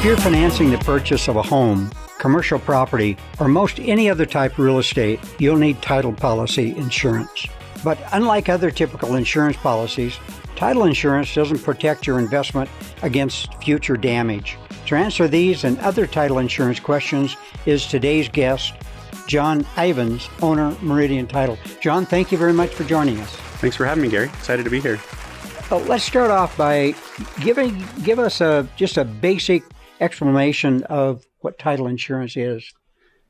If you're financing the purchase of a home, commercial property, or most any other type of real estate, you'll need title policy insurance. But unlike other typical insurance policies, title insurance doesn't protect your investment against future damage. To answer these and other title insurance questions is today's guest, John Ivins, owner, Meridian Title. John, thank you very much for joining us. Thanks for having me, Gary. Excited to be here. Let's start off by give us just a basic explanation of what title insurance is.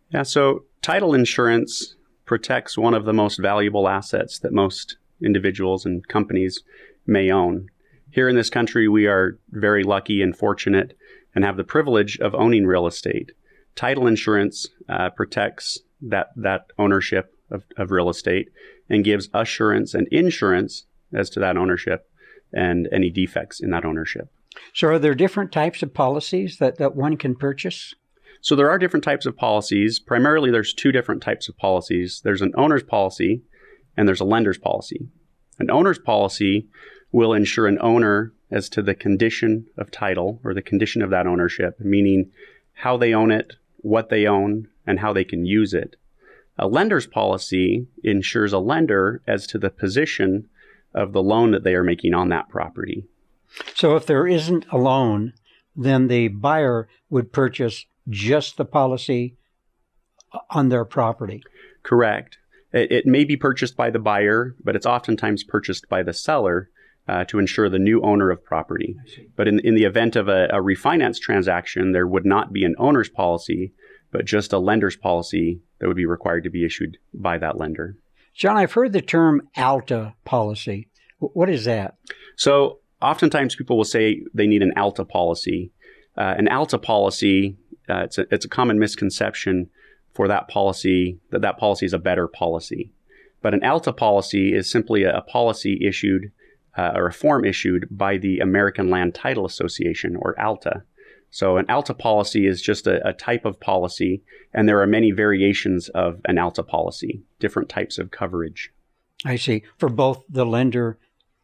Yeah, so title insurance protects one of the most valuable assets that most individuals and companies may own. Here in this country, we are very lucky and fortunate and have the privilege of owning real estate. Title insurance protects that ownership of real estate and gives assurance and insurance as to that ownership and any defects in that ownership. So are there different types of policies that one can purchase? So there are different types of policies. Primarily, there's two different types of policies. There's an owner's policy and there's a lender's policy. An owner's policy will insure an owner as to the condition of title or the condition of that ownership, meaning how they own it, what they own, and how they can use it. A lender's policy insures a lender as to the position of the loan that they are making on that property. So if there isn't a loan, then the buyer would purchase just the policy on their property. Correct. It may be purchased by the buyer, but it's oftentimes purchased by the seller to ensure the new owner of property. But in the event of a refinance transaction, there would not be an owner's policy, but just a lender's policy that would be required to be issued by that lender. John, I've heard the term Alta policy. What is that? So oftentimes people will say they need an Alta policy. An Alta policy, it's a common misconception for that policy, that policy is a better policy. But an Alta policy is simply a policy issued or a form issued by the American Land Title Association, or Alta. So an Alta policy is just a type of policy, and there are many variations of an Alta policy, different types of coverage. I see. For both the lender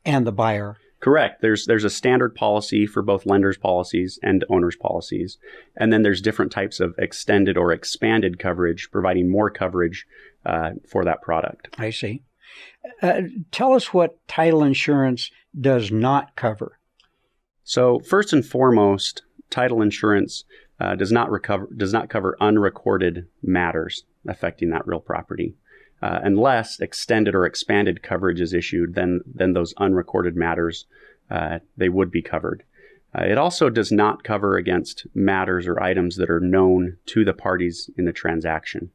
and the buyer. Correct. There's a standard policy for both lenders' policies and owners' policies. And then there's different types of extended or expanded coverage, providing more coverage for that product. I see. Tell us what title insurance does not cover. So first and foremost, title insurance does not cover unrecorded matters affecting that real property. Unless extended or expanded coverage is issued, then those unrecorded matters, they would be covered. It also does not cover against matters or items that are known to the parties in the transaction.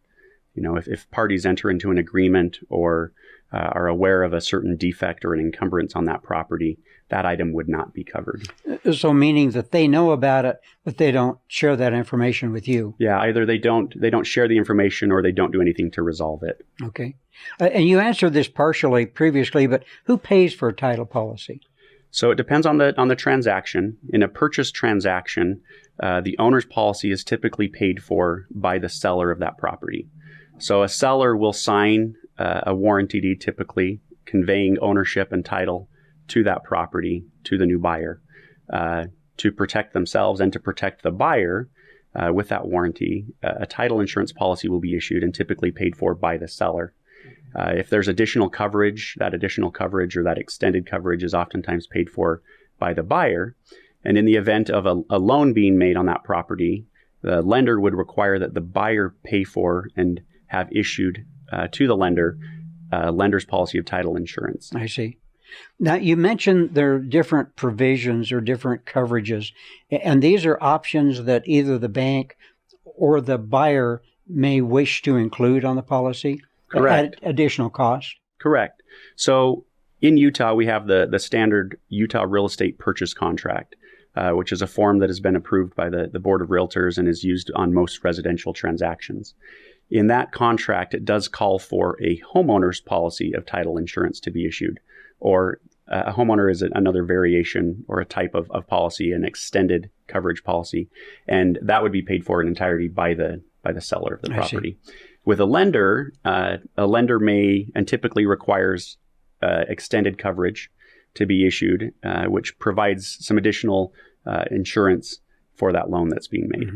You know, if parties enter into an agreement or are aware of a certain defect or an encumbrance on that property, that item would not be covered. So meaning that they know about it, but they don't share that information with you. Yeah, either they don't share the information or they don't do anything to resolve it. Okay. And you answered this partially previously, but who pays for a title policy? So it depends on the transaction. In a purchase transaction, the owner's policy is typically paid for by the seller of that property. So a seller will sign a warranty deed, typically conveying ownership and title to that property to the new buyer to protect themselves and to protect the buyer with that warranty. A title insurance policy will be issued and typically paid for by the seller. If there's additional coverage, that additional coverage or that extended coverage is oftentimes paid for by the buyer. And in the event of a loan being made on that property, the lender would require that the buyer pay for and have issued to the lender lender's policy of title insurance. I see. Now, you mentioned there are different provisions or different coverages, and these are options that either the bank or the buyer may wish to include on the policy. Correct. At additional cost. Correct. So in Utah, we have the standard Utah real estate purchase contract, which is a form that has been approved by the Board of Realtors and is used on most residential transactions. In that contract, it does call for a homeowner's policy of title insurance to be issued, or a homeowner is another variation or a type of policy, an extended coverage policy, and that would be paid for in entirety by the seller of the property. With a lender may and typically requires extended coverage to be issued, which provides some additional insurance for that loan that's being made.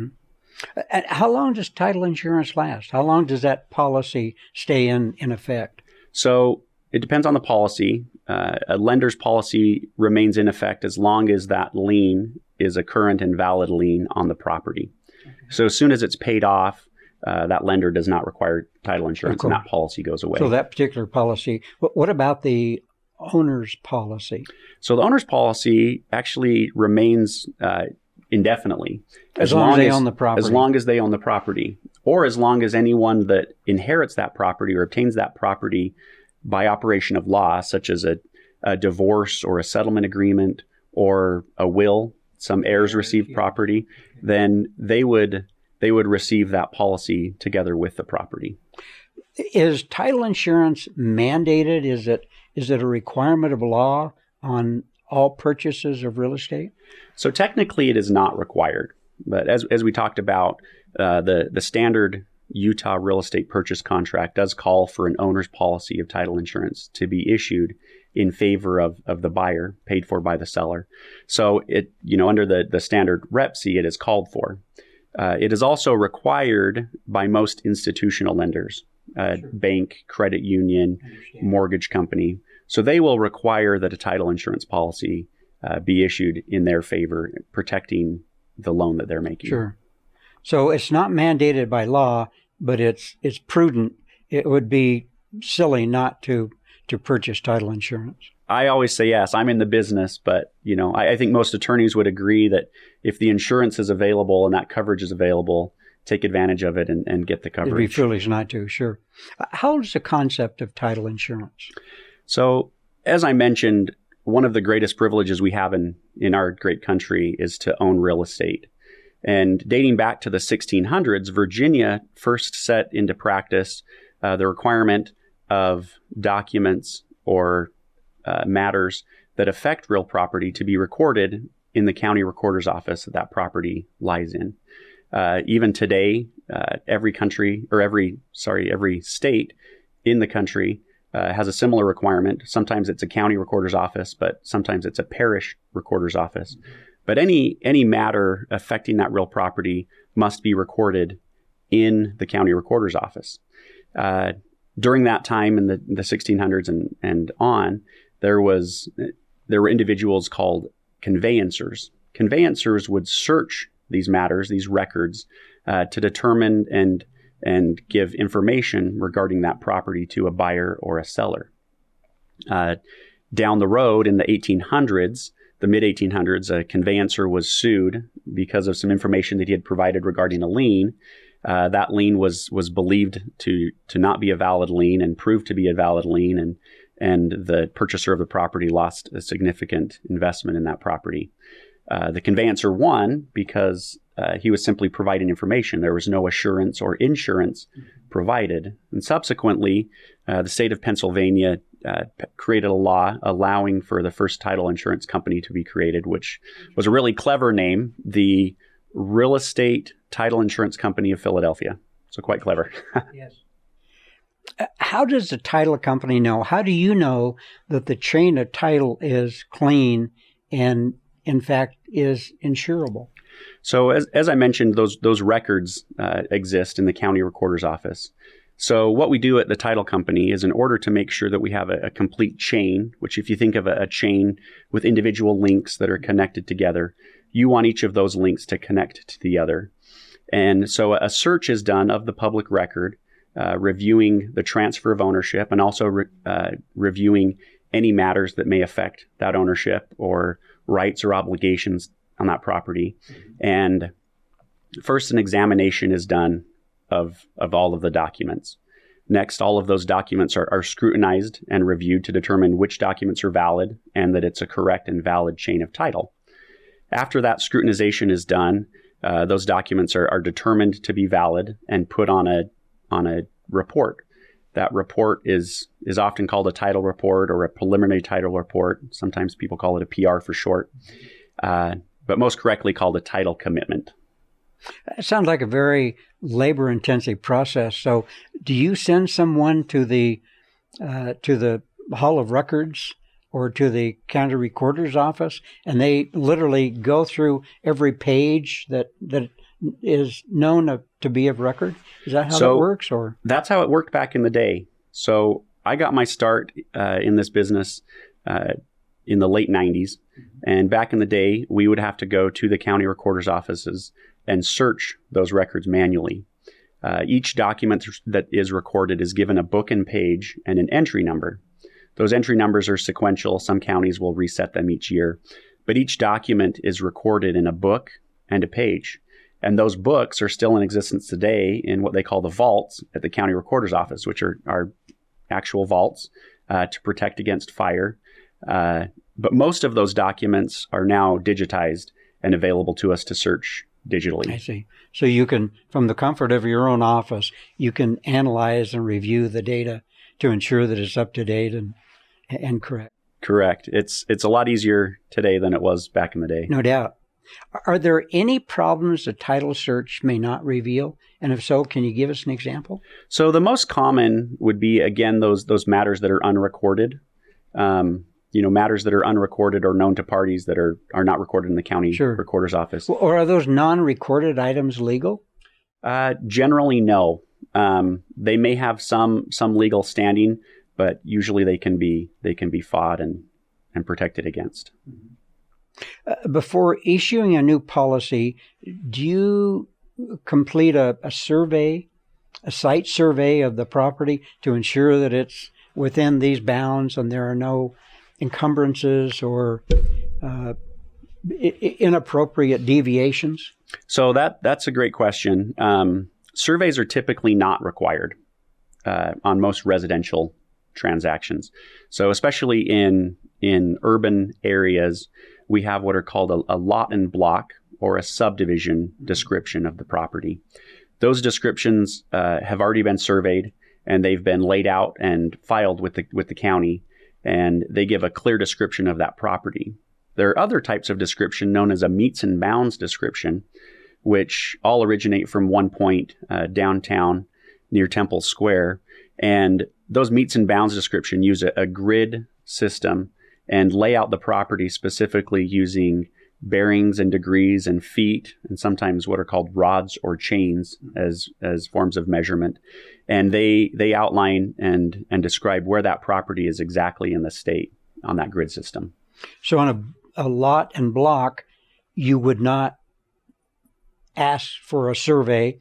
And how long does title insurance last? How long does that policy stay in effect? So it depends on the policy. A lender's policy remains in effect as long as that lien is a current and valid lien on the property. So as soon as it's paid off, that lender does not require title insurance, and that policy goes away. So that particular policy. What about the owner's policy? So the owner's policy actually remains indefinitely. As long as they own the property. As long as they own the property, or as long as anyone that inherits that property or obtains that property by operation of law, such as a divorce or a settlement agreement or a will, some heirs receive property, then they would receive that policy together with the property. Is title insurance mandated? Is it a requirement of law on all purchases of real estate? So technically it is not required. But as we talked about, the standard Utah real estate purchase contract does call for an owner's policy of title insurance to be issued in favor of the buyer, paid for by the seller. So it, under the standard REPC, it is called for. It is also required by most institutional lenders, bank, credit union, mortgage company. So they will require that a title insurance policy be issued in their favor, protecting the loan that they're making. Sure. So it's not mandated by law, but it's prudent. It would be silly not to purchase title insurance. I always say yes. I'm in the business, but I think most attorneys would agree that if the insurance is available and that coverage is available, take advantage of it and get the coverage. It'd be foolish not to. Sure. How old is the concept of title insurance? So, as I mentioned, one of the greatest privileges we have in our great country is to own real estate. And dating back to the 1600s, Virginia first set into practice the requirement of documents or matters that affect real property to be recorded in the county recorder's office that property lies in. Even today, every state in the country has a similar requirement. Sometimes it's a county recorder's office, but sometimes it's a parish recorder's office. But any matter affecting that real property must be recorded in the county recorder's office. During that time in the 1600s and on, there were individuals called conveyancers. Conveyancers would search these matters, these records, to determine and give information regarding that property to a buyer or a seller. Down the road in the 1800s, the mid-1800s, a conveyancer was sued because of some information that he had provided regarding a lien. That lien was believed to not be a valid lien and proved to be a valid lien, and the purchaser of the property lost a significant investment in that property. The conveyancer won because he was simply providing information. There was no assurance or insurance provided. And subsequently, the state of Pennsylvania created a law allowing for the first title insurance company to be created, which was a really clever name, the Real Estate Title Insurance Company of Philadelphia. So quite clever. Yes. How does the title company know? How do you know that the chain of title is clean and, in fact, is insurable? So as I mentioned, those records exist in the county recorder's office. So what we do at the title company is, in order to make sure that we have a complete chain, which if you think of a chain with individual links that are connected together, you want each of those links to connect to the other. And so a search is done of the public record, reviewing the transfer of ownership and also reviewing any matters that may affect that ownership or rights or obligations on that property. And first, an examination is done of all of the documents. Next, all of those documents are scrutinized and reviewed to determine which documents are valid and that it's a correct and valid chain of title. After that scrutinization is done, those documents are determined to be valid and put on a report. That report is often called a title report or a preliminary title report. Sometimes people call it a PR for short, but most correctly called a title commitment. It sounds like a very labor-intensive process. So, do you send someone to the Hall of Records, or to the county recorder's office, and they literally go through every page that is known to be of record? Is that how that works? Or that's how it worked back in the day. So I got my start in this business in the late 90s. And back in the day, we would have to go to the county recorder's offices and search those records manually. Each document that is recorded is given a book and page and an entry number. Those entry numbers are sequential. Some counties will reset them each year. But each document is recorded in a book and a page. And those books are still in existence today in what they call the vaults at the county recorder's office, which are actual vaults to protect against fire. But most of those documents are now digitized and available to us to search digitally. I see. So you can, from the comfort of your own office, you can analyze and review the data to ensure that it's up to date and correct. Correct. It's a lot easier today than it was back in the day. No doubt. Are there any problems a title search may not reveal? And if so, can you give us an example? So the most common would be, again, those matters that are unrecorded. Matters that are unrecorded or known to parties that are not recorded in the county recorder's office. Or are those non-recorded items legal? Generally, no. They may have some legal standing, but usually they can be fought and protected against. Before issuing a new policy, do you complete a survey, a site survey of the property to ensure that it's within these bounds and there are no encumbrances or inappropriate deviations? So that's a great question. Surveys are typically not required on most residential transactions. So especially in urban areas, we have what are called a lot and block or a subdivision description of the property. Those descriptions have already been surveyed and they've been laid out and filed with the county, and they give a clear description of that property. There are other types of description known as a meets and bounds description, which all originate from one point downtown near Temple Square. And those meets and bounds description use a grid system and lay out the property specifically using bearings and degrees and feet, and sometimes what are called rods or chains as forms of measurement. And they outline and describe where that property is exactly in the state on that grid system. So on a lot and block, you would not ask for a survey,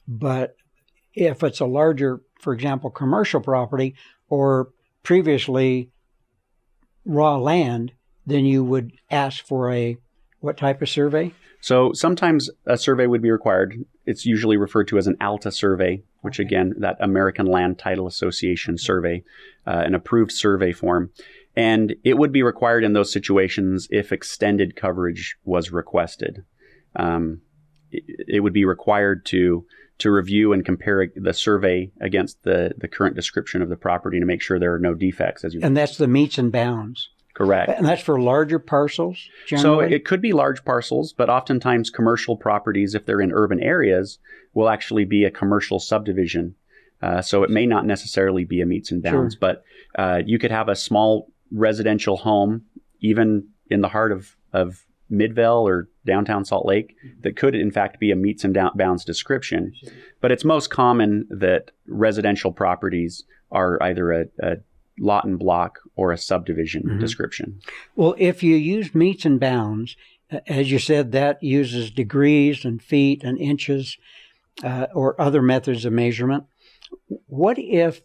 but if it's a larger, for example, commercial property or previously raw land, then you would ask for what type of survey? So sometimes a survey would be required. It's usually referred to as an Alta survey, which again, that American Land Title Association survey, an approved survey form. And it would be required in those situations if extended coverage was requested. It would be required to review and compare the survey against the current description of the property to make sure there are no defects. And that's the meets and bounds. Correct. And that's for larger parcels, generally? So it could be large parcels, but oftentimes commercial properties, if they're in urban areas, will actually be a commercial subdivision. So it may not necessarily be a meets and bounds, but you could have a small residential home, even in the heart of Midvale or downtown Salt Lake, that could in fact be a meets and bounds description. But it's most common that residential properties are either a lot and block or a subdivision description. Well, if you use meets and bounds, as you said, that uses degrees and feet and inches or other methods of measurement. What if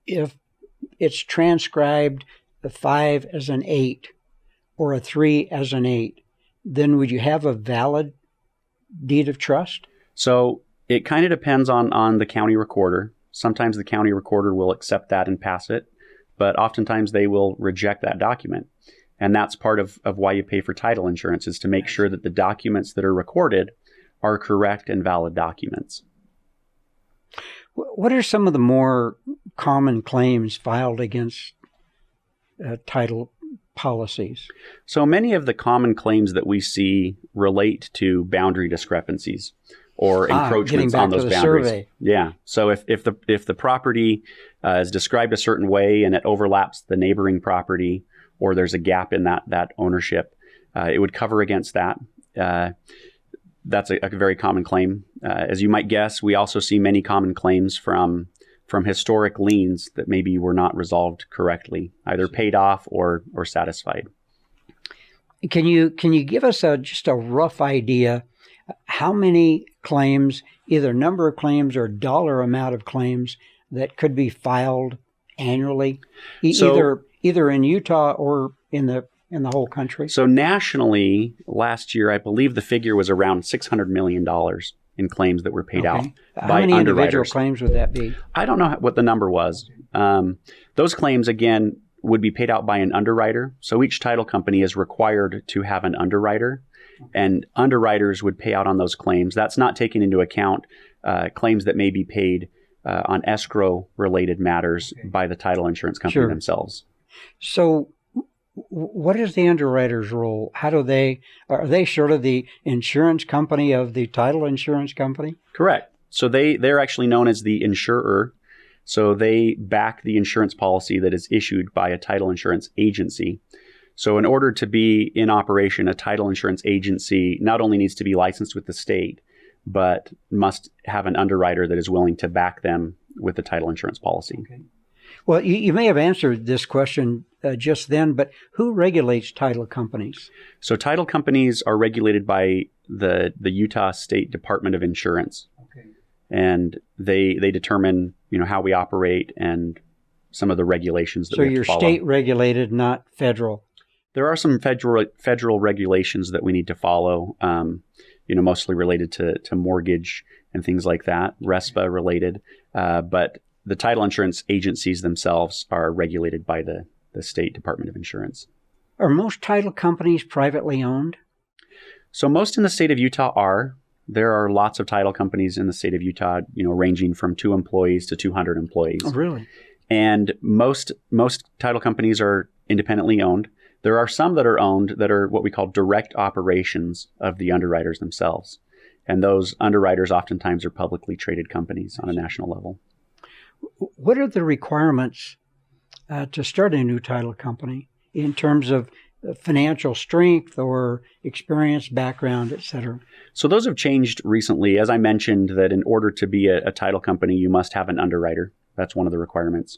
it's transcribed a 5 as an 8 or a 3 as an 8? Then would you have a valid deed of trust? So it kind of depends on the county recorder. Sometimes the county recorder will accept that and pass it, but oftentimes they will reject that document. And that's part of why you pay for title insurance, is to make sure that the documents that are recorded are correct and valid documents. What are some of the more common claims filed against title policies? So many of the common claims that we see relate to boundary discrepancies or encroachments on those boundaries. Survey. Yeah. So if the property is described a certain way and it overlaps the neighboring property, or there's a gap in that ownership, it would cover against that. That's a very common claim. As you might guess, we also see many common claims from historic liens that maybe were not resolved correctly, either paid off or satisfied. Can you give us just a rough idea how many claims, either number of claims or dollar amount of claims, that could be filed annually, either in Utah or in the whole country? So nationally, last year, I believe the figure was around $600 million in claims that were paid out How by many individual underwriters. claims would that be? I don't know what the number was. Those claims, again, would be paid out by an underwriter. So each title company is required to have an underwriter, and underwriters would pay out on those claims. That's not taking into account claims that may be paid on escrow-related matters by the title insurance company themselves. So what is the underwriter's role? Are they sort of the insurance company of the title insurance company? Correct. So they're actually known as the insurer. So they back the insurance policy that is issued by a title insurance agency. So in order to be in operation, a title insurance agency not only needs to be licensed with the state, but must have an underwriter that is willing to back them with the title insurance policy. Okay. Well, you may have answered this question just then, but who regulates title companies? So title companies are regulated by the Utah State Department of Insurance. Okay. And they determine, how we operate and some of the regulations that we have to follow. So you're state regulated, not federal? There are some federal regulations that we need to follow, mostly related to mortgage and things like that, RESPA related. But the title insurance agencies themselves are regulated by the State Department of Insurance. Are most title companies privately owned? So most in the state of Utah are. There are lots of title companies in the state of Utah, ranging from 2 employees to 200 employees. Oh, really? And most title companies are independently owned. There are some that are owned that are what we call direct operations of the underwriters themselves. And those underwriters oftentimes are publicly traded companies on a national level. What are the requirements to start a new title company in terms of financial strength or experience, background, et cetera? So those have changed recently. As I mentioned, that in order to be a title company, you must have an underwriter. That's one of the requirements.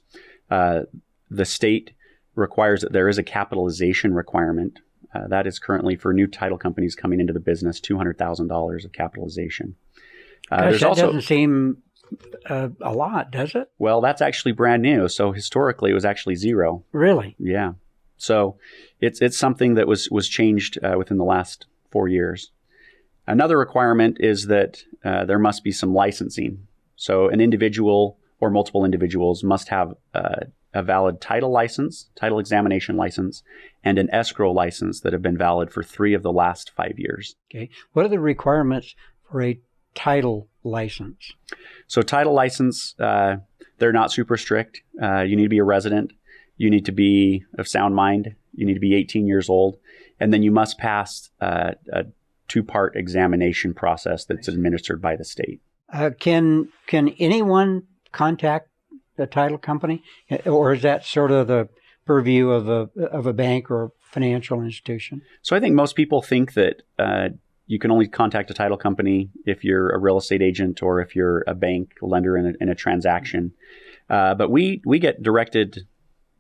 The state requires that there is a capitalization requirement. That is currently for new title companies coming into the business, $200,000 of capitalization. Gosh, that doesn't seem a lot, does it? Well, that's actually brand new. So historically, it was actually zero. Really? Yeah. So it's something that was changed within the last 4 years. Another requirement is that there must be some licensing. So an individual or multiple individuals must have a valid title license, title examination license, and an escrow license that have been valid for 3 of the last 5 years. Okay. What are the requirements for a title license? So title license, they're not super strict. You need to be a resident. You need to be of sound mind. You need to be 18 years old. And then you must pass a 2-part examination process that's administered by the state. Can anyone contact the title company, or is that sort of the purview of a bank or a financial institution? So I think most people think that you can only contact a title company if you're a real estate agent or if you're a bank lender in a transaction. But we get directed.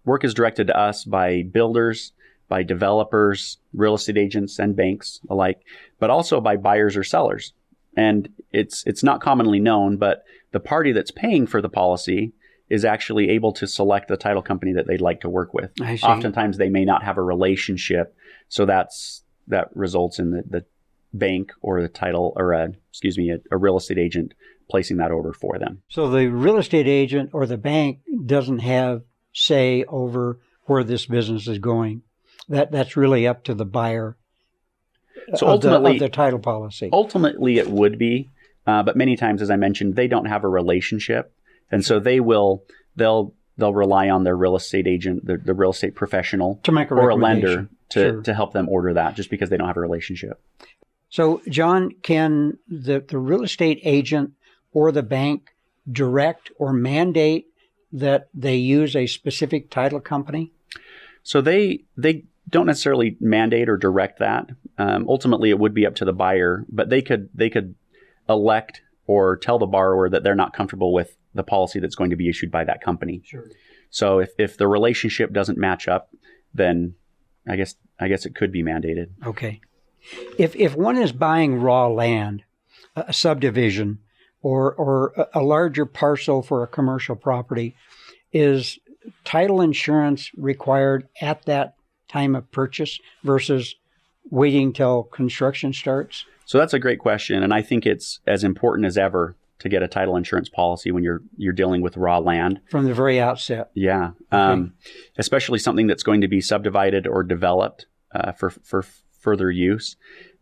Work is directed to us by builders, by developers, real estate agents, and banks alike, but also by buyers or sellers. And it's not commonly known, but the party that's paying for the policy is actually able to select the title company that they'd like to work with. I see. Oftentimes they may not have a relationship, so that results in the bank or the title or a real estate agent placing that order for them. So the real estate agent or the bank doesn't have say over where this business is going. That's really up to the buyer. So of ultimately, the title policy. Ultimately, it would be, but many times, as I mentioned, they don't have a relationship, and so they'll rely on their real estate agent, the real estate professional, to make a or a recommendation. lender to help them order that, just because they don't have a relationship. So, John, can the real estate agent or the bank direct or mandate that they use a specific title company? So they don't necessarily mandate or direct that. Ultimately, it would be up to the buyer, but they could elect or tell the borrower that they're not comfortable with the policy that's going to be issued by that company. Sure. So if the relationship doesn't match up, then I guess it could be mandated. Okay. If one is buying raw land, a subdivision, or a larger parcel for a commercial property, is title insurance required at that time of purchase versus waiting till construction starts? So that's a great question, and I think it's as important as ever to get a title insurance policy when you're dealing with raw land from the very outset. Yeah, Okay. Especially something that's going to be subdivided or developed for further use.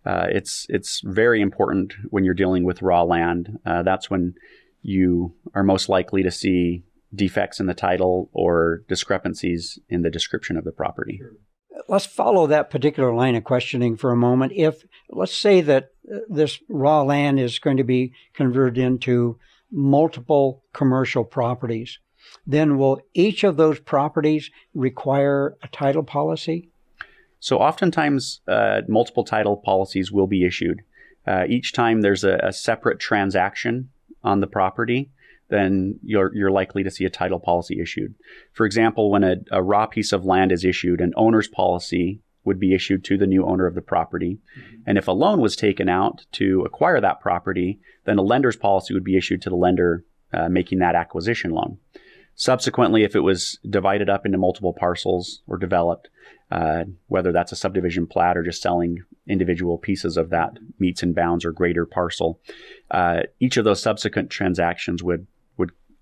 It's very important when you're dealing with raw land. That's when you are most likely to see defects in the title or discrepancies in the description of the property. Sure. Let's follow that particular line of questioning for a moment. If, let's say that this raw land is going to be converted into multiple commercial properties, then will each of those properties require a title policy? So oftentimes, multiple title policies will be issued. Each time there's a separate transaction on the property, then you're likely to see a title policy issued. For example, when a raw piece of land is issued, an owner's policy would be issued to the new owner of the property. Mm-hmm. And if a loan was taken out to acquire that property, then a lender's policy would be issued to the lender making that acquisition loan. Subsequently, if it was divided up into multiple parcels or developed, whether that's a subdivision plat or just selling individual pieces of that meets and bounds or greater parcel, each of those subsequent transactions would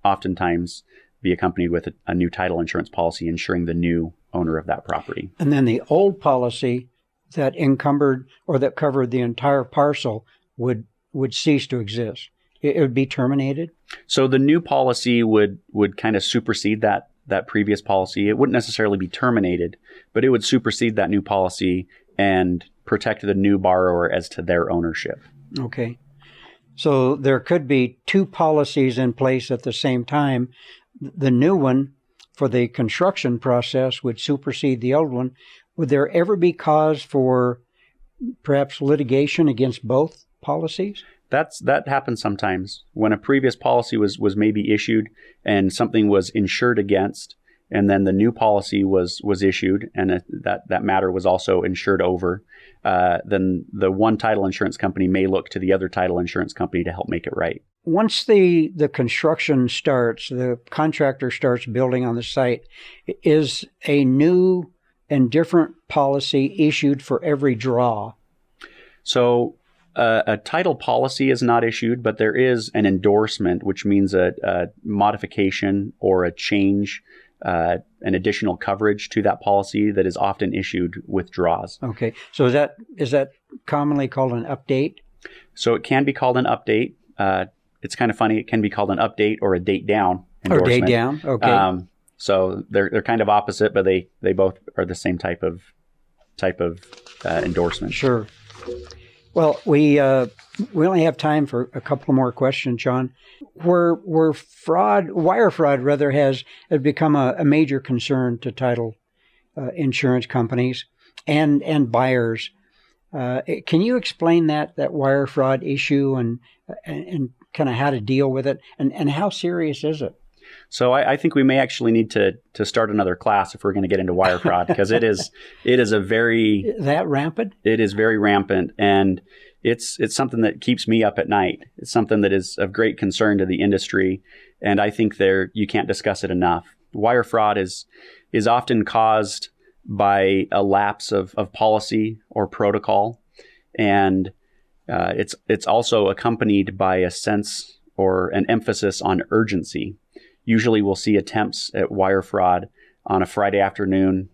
oftentimes be accompanied with a new title insurance policy insuring the new owner of that property. And then the old policy that encumbered or that covered the entire parcel would cease to exist. It would be terminated? So the new policy would kind of supersede that previous policy. It wouldn't necessarily be terminated, but it would supersede that new policy and protect the new borrower as to their ownership. Okay. So there could be two policies in place at the same time. The new one for the construction process would supersede the old one. Would there ever be cause for perhaps litigation against both policies? That happens sometimes when a previous policy was maybe issued and something was insured against, and then the new policy was issued and that matter was also insured over. Then the one title insurance company may look to the other title insurance company to help make it right. Once the construction starts, the contractor starts building on the site, is a new and different policy issued for every draw? So a title policy is not issued, but there is an endorsement, which means a modification or a change, an additional coverage to that policy that is often issued with draws. Okay. So is that commonly called an update? So it can be called an update. It's kind of funny. It can be called an update or a date down endorsement. Or date down. Okay. So they're kind of opposite, but they both are the same type of endorsement. Sure. Well, we only have time for a couple more questions, John. Where wire fraud rather has become a major concern to title insurance companies and buyers. Can you explain that wire fraud issue and kind of how to deal with it and how serious is it? So I think we may actually need to start another class if we're going to get into wire fraud, because it is a very that rampant. It is very rampant, and it's something that keeps me up at night. It's something that is of great concern to the industry, and I think you can't discuss it enough. Wire fraud is often caused by a lapse of policy or protocol, and it's also accompanied by a sense or an emphasis on urgency. Usually we'll see attempts at wire fraud on a Friday afternoon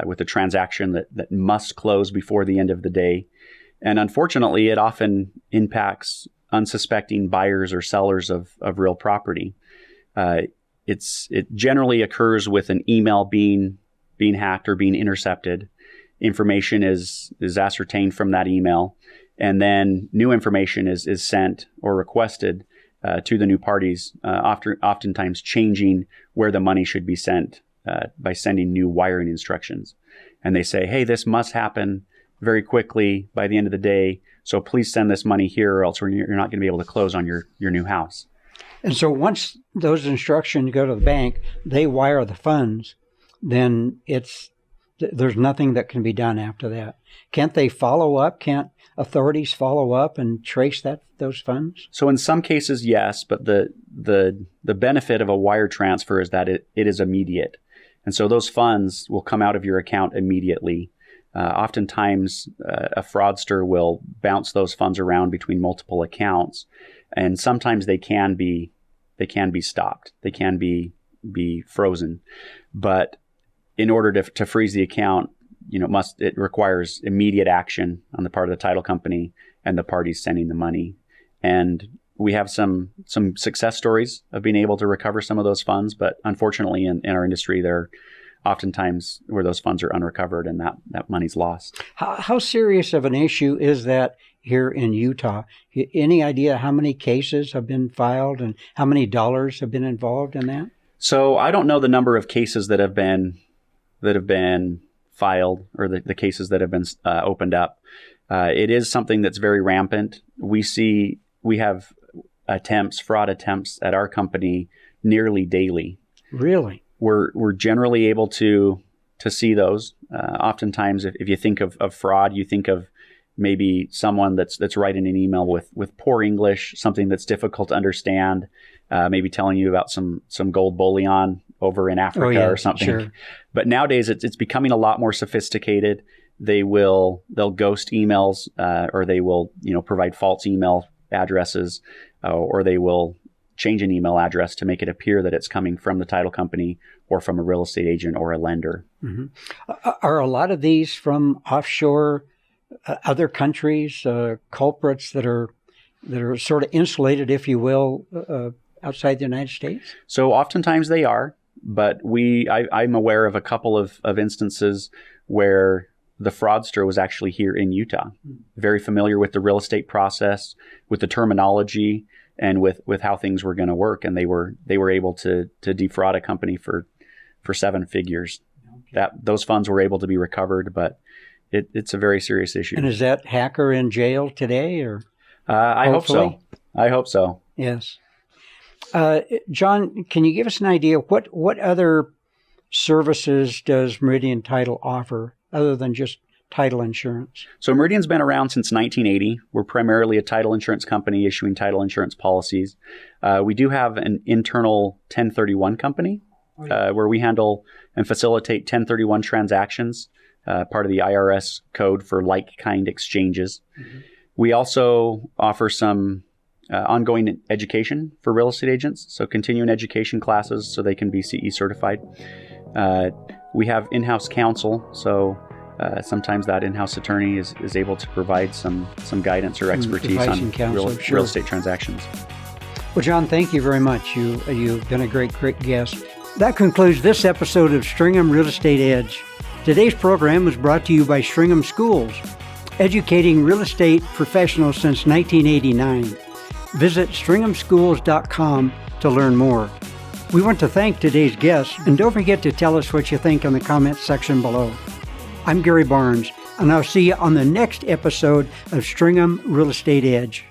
with a transaction that must close before the end of the day. And unfortunately, it often impacts unsuspecting buyers or sellers of real property. It generally occurs with an email being hacked or being intercepted. Information is ascertained from that email, and then new information is sent or requested to the new parties, oftentimes changing where the money should be sent by sending new wiring instructions. And they say, hey, this must happen very quickly by the end of the day. So please send this money here or else you're not going to be able to close on your new house. And so once those instructions go to the bank, they wire the funds, then there's nothing that can be done after that. Can't they follow up? Can't authorities follow up and trace those funds? So in some cases, yes, but the benefit of a wire transfer is that it is immediate. And so those funds will come out of your account immediately. Oftentimes, a fraudster will bounce those funds around between multiple accounts, and sometimes they can be stopped. They can be frozen. But in order to freeze the account, it requires immediate action on the part of the title company and the parties sending the money. And we have some success stories of being able to recover some of those funds, but unfortunately in our industry, there are oftentimes where those funds are unrecovered and that money's lost. How serious of an issue is that here in Utah? Any idea how many cases have been filed and how many dollars have been involved in that? So I don't know the number of cases that have been filed or the cases that have been opened up. It is something that's very rampant. We have fraud attempts at our company nearly daily. Really? We're generally able to see those. Oftentimes, if you think of fraud, you think of maybe someone that's writing an email with poor English, something that's difficult to understand, maybe telling you about some gold bullion over in Africa or something. Sure. But nowadays, it's becoming a lot more sophisticated. They'll ghost emails, or they will provide false email addresses, or they will change an email address to make it appear that it's coming from the title company or from a real estate agent or a lender. Mm-hmm. Are a lot of these from offshore, other countries, culprits that are sort of insulated, if you will, outside the United States? So oftentimes they are, but I'm aware of a couple of instances where the fraudster was actually here in Utah, very familiar with the real estate process, with the terminology, and with how things were going to work, and they were able to defraud a company for 7 figures. Okay. Those funds were able to be recovered, but it's a very serious issue. And is that hacker in jail today, or? I hope so. I hope so. Yes. John, can you give us an idea what other services does Meridian Title offer other than just title insurance? So Meridian's been around since 1980. We're primarily a title insurance company issuing title insurance policies. We do have an internal 1031 company where we handle and facilitate 1031 transactions, part of the IRS code for like-kind exchanges. Mm-hmm. We also offer some ongoing education for real estate agents, so continuing education classes so they can be CE certified. We have in-house counsel, so sometimes that in-house attorney is able to provide some guidance or expertise on real estate transactions. Well, John, thank you very much. You've been a great guest. That concludes this episode of Stringham Real Estate Edge. Today's program was brought to you by Stringham Schools, educating real estate professionals since 1989. Visit stringhamschools.com to learn more. We want to thank today's guests, and don't forget to tell us what you think in the comments section below. I'm Garry Barnes, and I'll see you on the next episode of Stringham Real Estate Edge.